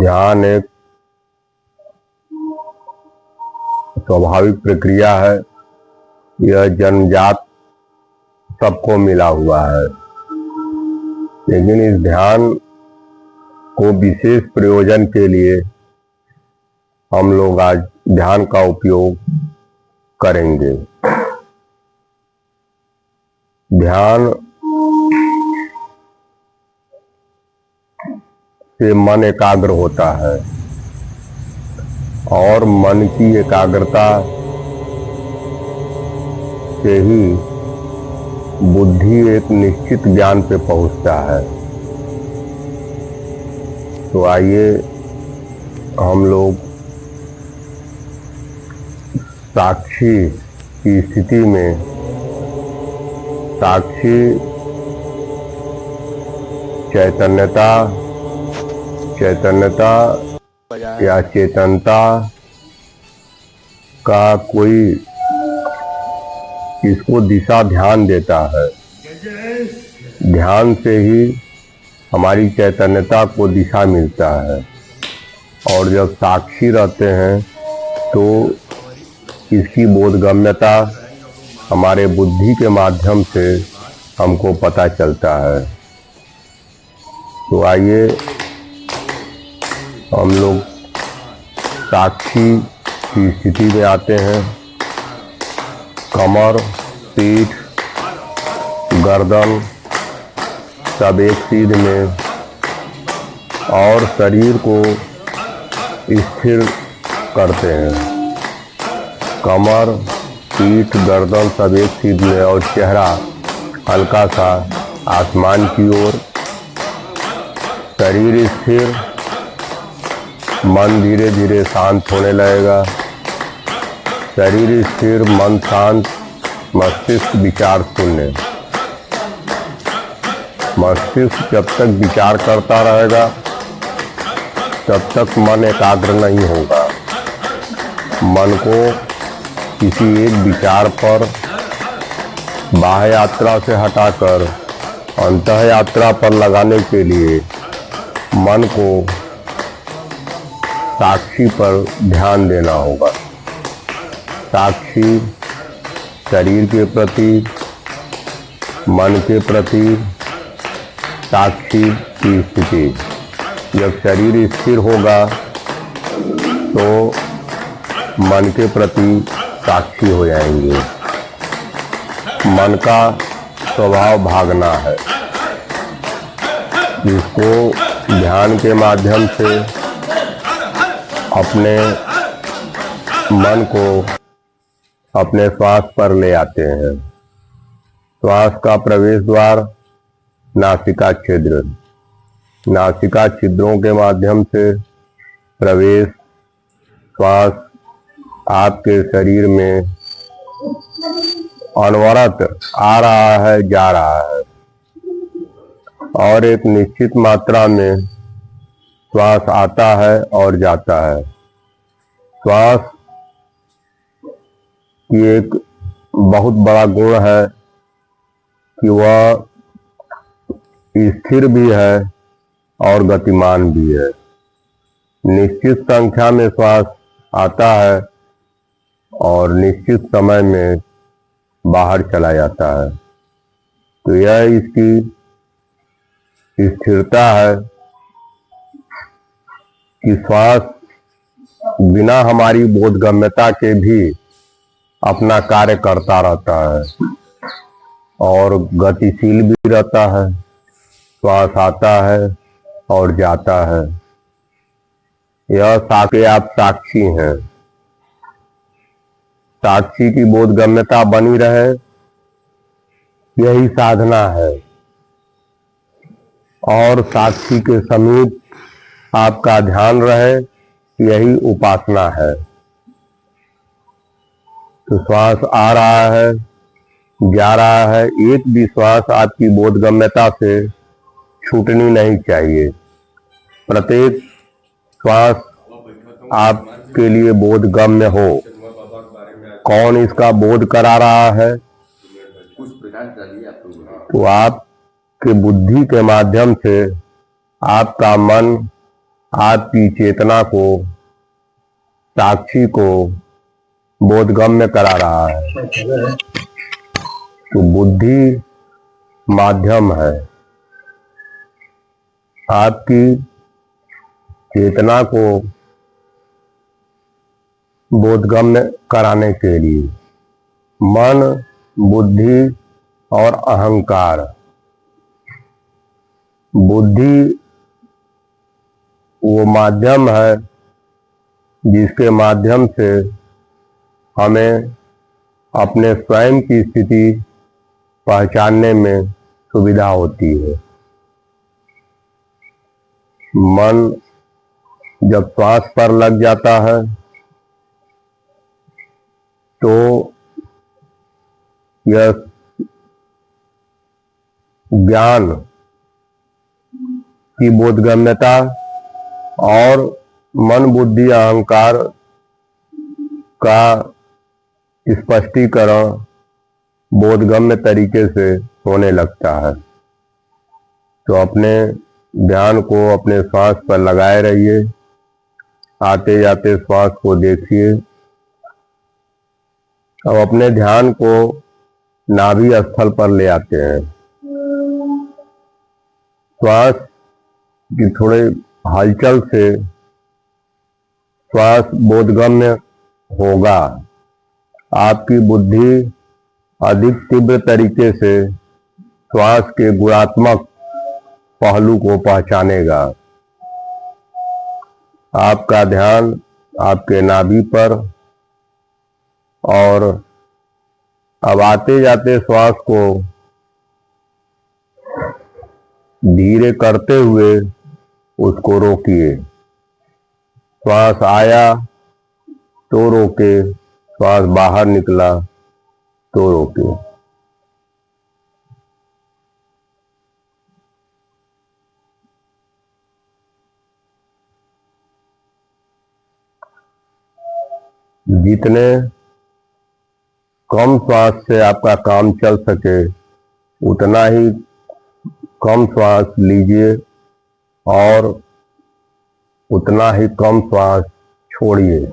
ध्यान एक स्वाभाविक प्रक्रिया है। यह जन्मजात सबको मिला हुआ है, लेकिन इस ध्यान को विशेष प्रयोजन के लिए हम लोग आज ध्यान का उपयोग करेंगे। ध्यान से मन एकाग्र होता है और मन की एकाग्रता से ही बुद्धि एक निश्चित ज्ञान पे पहुंचता है। तो आइए हम लोग साक्षी की स्थिति में साक्षी चैतन्यता या चेतनता का कोई इसको दिशा ध्यान देता है। ध्यान से ही हमारी चैतन्यता को दिशा मिलता है, और जब साक्षी रहते हैं तो इसकी बोधगम्यता हमारे बुद्धि के माध्यम से हमको पता चलता है। तो आइए हम लोग साक्षी की स्थिति में आते हैं। कमर, पीठ, गर्दन सब एक सीध में, और शरीर को स्थिर करते हैं। कमर, पीठ, गर्दन सब एक सीध में, और चेहरा हल्का सा आसमान की ओर। शरीर स्थिर, मन धीरे धीरे शांत होने लगेगा। शरीर स्थिर, मन शांत, मस्तिष्क विचार शून्य। मस्तिष्क जब तक विचार करता रहेगा तब तक मन एकाग्र नहीं होगा। मन को किसी एक विचार पर बाह्य यात्रा से हटाकर अंतः यात्रा पर लगाने के लिए मन को साक्षी पर ध्यान देना होगा। साक्षी शरीर के प्रति, मन के प्रति साक्षी की स्थिति। जब शरीर स्थिर होगा तो मन के प्रति साक्षी हो जाएंगे। मन का स्वभाव भागना है, जिसको ध्यान के माध्यम से अपने मन को अपने श्वास पर ले आते हैं। श्वास का प्रवेश द्वार नासिका छिद्र। नासिका छिद्रों के माध्यम से प्रवेश श्वास आपके शरीर में अनवरत आ रहा है, जा रहा है, और एक निश्चित मात्रा में श्वास आता है और जाता है। श्वास की एक बहुत बड़ा गुण है कि वह स्थिर भी है और गतिमान भी है। निश्चित संख्या में श्वास आता है और निश्चित समय में बाहर चला जाता है। तो यह इसकी स्थिरता है कि श्वास बिना हमारी बोधगम्यता के भी अपना कार्य करता रहता है और गतिशील भी रहता है। श्वास आता है और जाता है। यह साक्षी, आप साक्षी हैं। साक्षी की बोधगम्यता बनी रहे, यही साधना है। और साक्षी के समीप आपका ध्यान रहे, यही उपासना है। तो श्वास आ रहा है, जा रहा है, एक भी श्वास आपकी बोधगम्यता से छूटनी नहीं चाहिए। प्रत्येक श्वास आपके लिए बोधगम्य हो। कौन इसका बोध करा रहा है? तो आपके बुद्धि के माध्यम से आपका मन आपकी चेतना को, साक्षी को बोधगम्य करा रहा है। तो बुद्धि माध्यम है आपकी चेतना को बोधगम्य कराने के लिए। मन, बुद्धि और अहंकार। बुद्धि वो माध्यम है जिसके माध्यम से हमें अपने स्वयं की स्थिति पहचानने में सुविधा होती है। मन जब श्वास पर लग जाता है तो यह ज्ञान की बोधगम्यता और मन, बुद्धि, अहंकार का स्पष्टीकरण बोधगम्य तरीके से होने लगता है। तो अपने ध्यान को अपने श्वास पर लगाए रहिए। आते जाते श्वास को देखिए। अब अपने ध्यान को नाभि स्थल पर ले आते हैं। श्वास की थोड़े हलचल से श्वास बोधगम्य होगा। आपकी बुद्धि अधिक तीव्र तरीके से श्वास के गुणात्मक पहलू को पहचानेगा। आपका ध्यान आपके नाभि पर, और अब आते जाते श्वास को धीरे करते हुए उसको रोकिए। श्वास आया तो रोके, श्वास बाहर निकला तो रोके। जितने कम श्वास से आपका काम चल सके उतना ही कम श्वास लीजिए और उतना ही कम श्वास छोड़िए।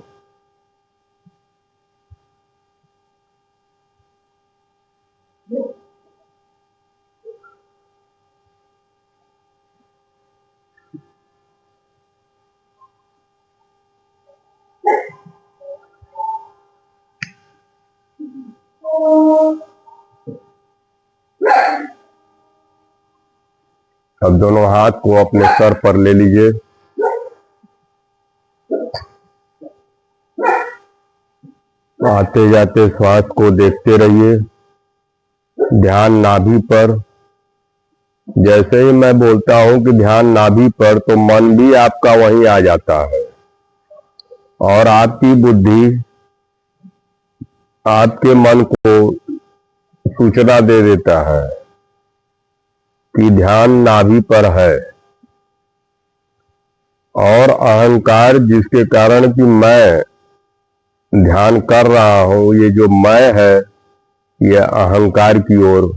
अब दोनों हाथ को अपने सर पर ले लीजिए। आते जाते श्वास को देखते रहिए। ध्यान नाभि पर। जैसे ही मैं बोलता हूं कि ध्यान नाभि पर, तो मन भी आपका वहीं आ जाता है और आपकी बुद्धि आपके मन को सूचना दे देता है कि ध्यान नाभि पर है। और अहंकार, जिसके कारण कि मैं ध्यान कर रहा हूं, ये जो मैं है यह अहंकार की ओर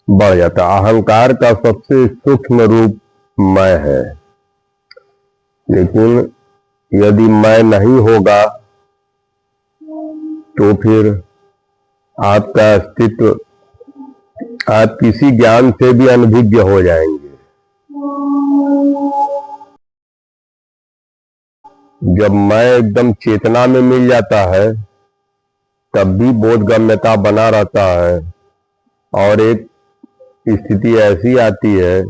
बढ़ जाता। अहंकार का सबसे सूक्ष्म रूप मैं है। लेकिन यदि मैं नहीं होगा तो फिर आपका अस्तित्व, आप किसी ज्ञान से भी अनभिज्ञ हो जाएंगे। जब मैं एकदम चेतना में मिल जाता है तब भी बोधगम्यता बना रहता है, और एक स्थिति ऐसी आती है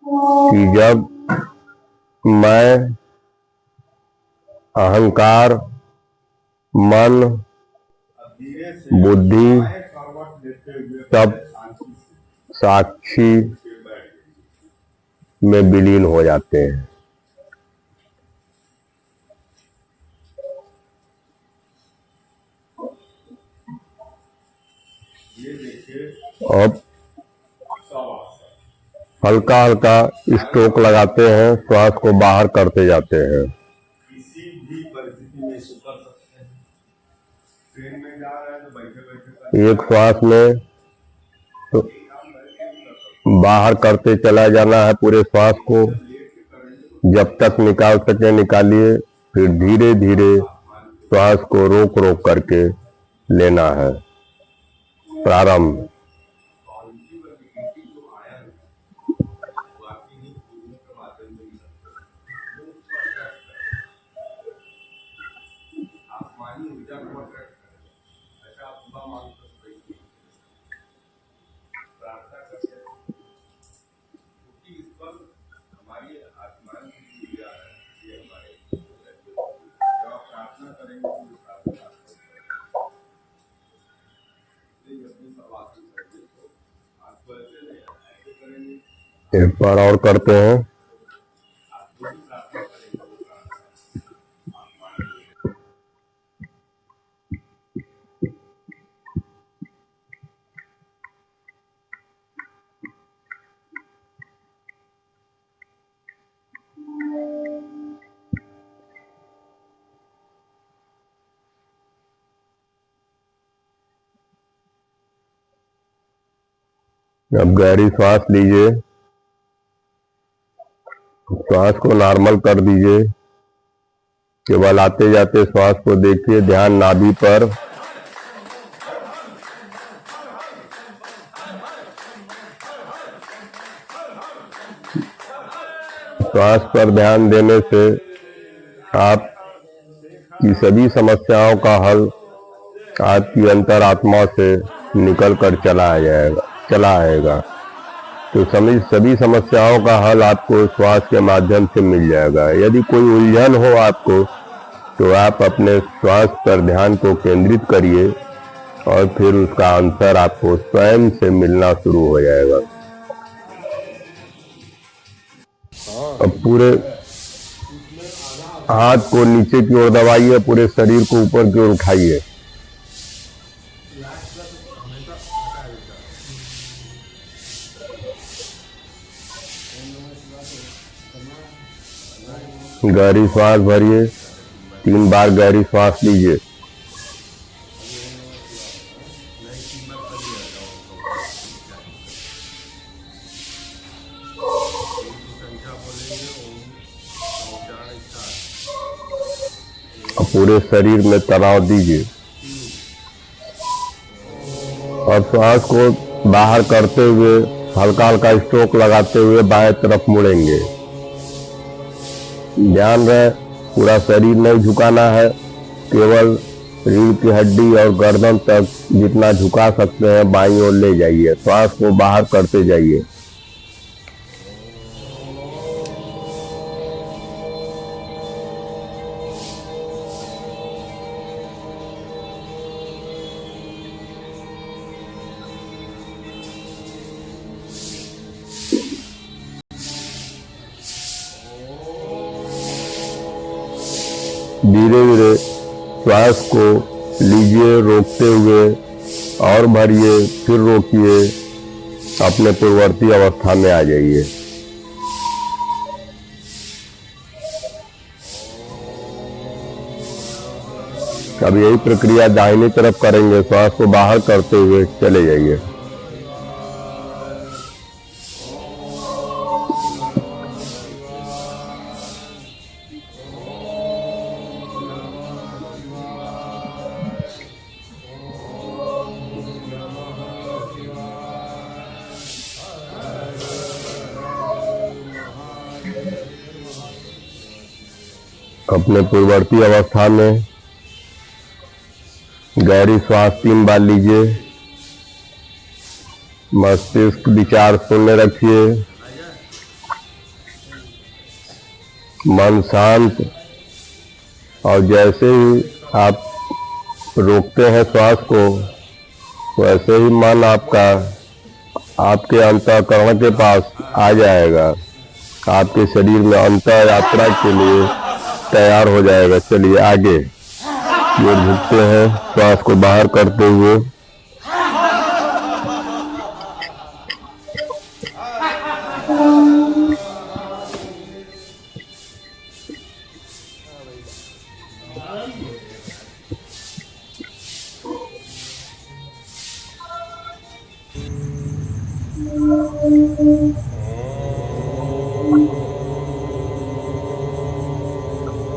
कि जब मैं, अहंकार, मन, बुद्धि सब साक्षी में विलीन हो जाते हैं। अब हल्का हल्का स्ट्रोक लगाते हैं, श्वास को बाहर करते जाते हैं। किसी भी परिस्थिति में इसको कर सकते हैं। ट्रेन में जा रहे हैं तो बैठे बैठे एक श्वास में तो बाहर करते चला जाना है पूरे श्वास को। जब तक निकाल सके निकालिए, फिर धीरे धीरे श्वास को रोक रोक करके लेना है। प्रारंभ। आसमानी ऊर्जा को अट्रैक्ट करें, ऐसा आप खुदा मानकर प्रार्थना करते हैं, क्योंकि इस पर हमारी आसमान की ऊर्जा है, ये हमारे जब आप प्रार्थना करेंगे तो प्रार्थना अपनी सवासी सर्विस को आपको ऐसे नहीं ऐसे करेंगे। एक बार और करते हैं। आप जो भी प्रार्थना करेंगे वो प्रार्थना अब गहरी सांस लीजिए, श्वास को नॉर्मल कर दीजिए। केवल आते जाते श्वास को देखिए, ध्यान नाभि पर। श्वास पर ध्यान देने से आपकी सभी समस्याओं का हल आपकी अंतरात्मा से निकल कर चला आएगा। तो सभी समस्याओं का हल आपको श्वास के माध्यम से मिल जाएगा। यदि कोई उलझन हो आपको, तो आप अपने श्वास पर ध्यान को केंद्रित करिए और फिर उसका आंसर आपको स्वयं से मिलना शुरू हो जाएगा। अब पूरे हाथ को नीचे की ओर दबाइए, पूरे शरीर को ऊपर की ओर उठाइए। गहरी श्वास भरिए, 3 बार गहरी श्वास लीजिए। पूरे शरीर में तनाव दीजिए और श्वास को बाहर करते हुए हल्का हल्का स्ट्रोक लगाते हुए बाएं तरफ मुड़ेंगे। ध्यान रहे पूरा शरीर नहीं झुकाना है, केवल रीढ़ की हड्डी और गर्दन तक जितना झुका सकते हैं बाईं ओर ले जाइए। श्वास को बाहर करते जाइए। धीरे धीरे श्वास को लीजिए, रोकते हुए और भरिए, फिर रोकिए, अपने पूर्ववर्ती अवस्था में आ जाइए। अब यही प्रक्रिया दाहिनी तरफ करेंगे। श्वास को बाहर करते हुए चले जाइए। अपने पूर्ववर्ती अवस्था में गहरी श्वास 3 बार लीजिए। मस्तिष्क विचार शून्य रखिए, मन शांत, और जैसे ही आप रोकते हैं श्वास को, वैसे ही मन आपका आपके अंतःकरण के पास आ जाएगा, आपके शरीर में अंतर यात्रा के लिए तैयार हो जाएगा। चलिए आगे ये झुकते हैं, श्वास को बाहर करते हुए।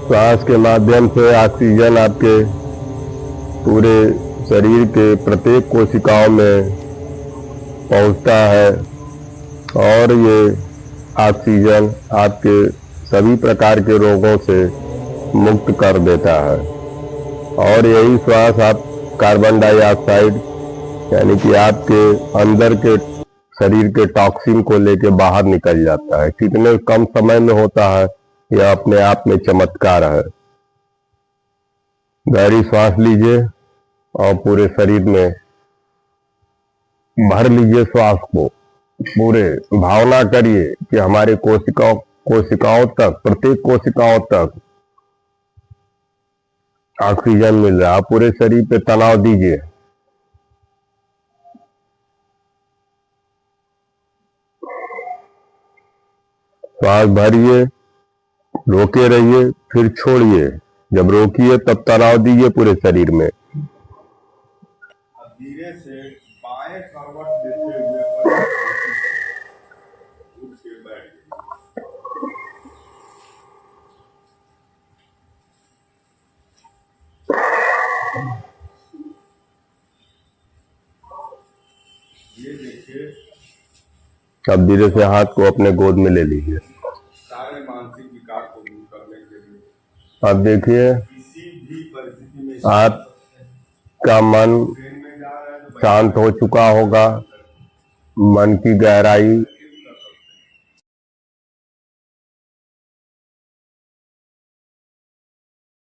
श्वास के माध्यम से ऑक्सीजन आपके पूरे शरीर के प्रत्येक कोशिकाओं में पहुंचता है और ये ऑक्सीजन आपके सभी प्रकार के रोगों से मुक्त कर देता है। और यही श्वास आप कार्बन डाइऑक्साइड यानी कि आपके अंदर के शरीर के टॉक्सिन को लेके बाहर निकल जाता है। कितने कम समय में होता है, यह अपने आप में चमत्कार है। गहरी सांस लीजिए और पूरे शरीर में भर लीजिए श्वास को। पूरे भावना करिए कि हमारे कोशिकाओं तक, प्रत्येक कोशिकाओं तक ऑक्सीजन मिल रहा है। पूरे शरीर पे तनाव दीजिए। श्वास भरिए, रोके रहिए, फिर छोड़िए। जब रोकिए तब तनाव दीजिए पूरे शरीर में। अब धीरे से बाएं करवट देते हुए उठ के बैठ गए। ये देखिए, अब धीरे से हाथ को अपने गोद में ले लीजिए। सारे मानसिक विकार को दूर करने के लिए अब देखिए किसी भी परिस्थिति में आपका मन ट्रेन में जा रहे हैं तो शांत हो चुका होगा। मन की गहराई